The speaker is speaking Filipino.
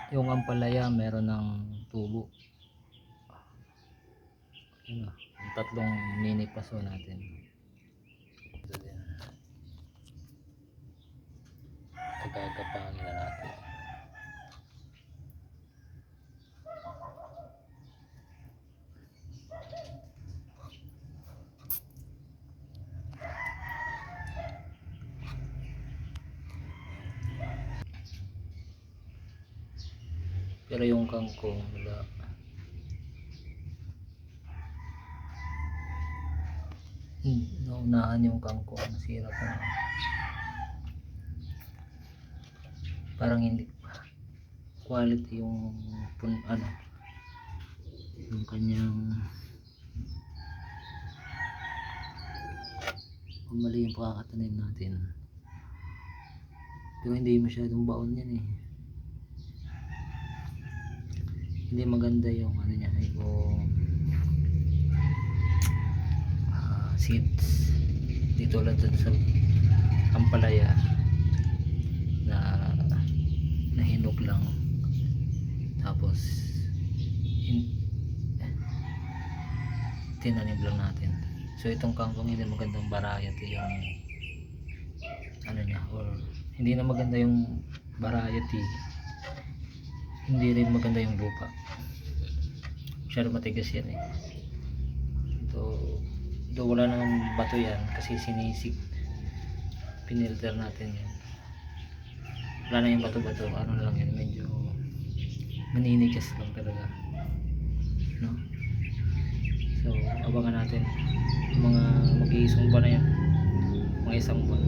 Yung ampalaya meron ng tubo. Yun na, yung tatlong mini paso natin. Ito din. Pagkakapangin na natin. Pero yung kangkong wala. Naunahan yung kangkong, nasira pa. Parang hindi quality yung yung kanyang mali yung pakakatanim natin. Pero hindi masyadong baon yan eh. Hindi maganda yung ano niya, yung seeds. Di tulad dun sa ampalaya na nahinog lang, tapos tinanim lang natin. So itong kangkong hindi magandang variety yung ano niya, or hindi na maganda yung variety, hindi rin maganda yung lupa, masyado matigas yan eh. So wala nang bato yan kasi pinilter natin yan. Wala na yung bato-bato, ano lang yan, medyo maninigas lang talaga, no? So abangan natin mga mag-iisang buwan na yan, mga isang buwan.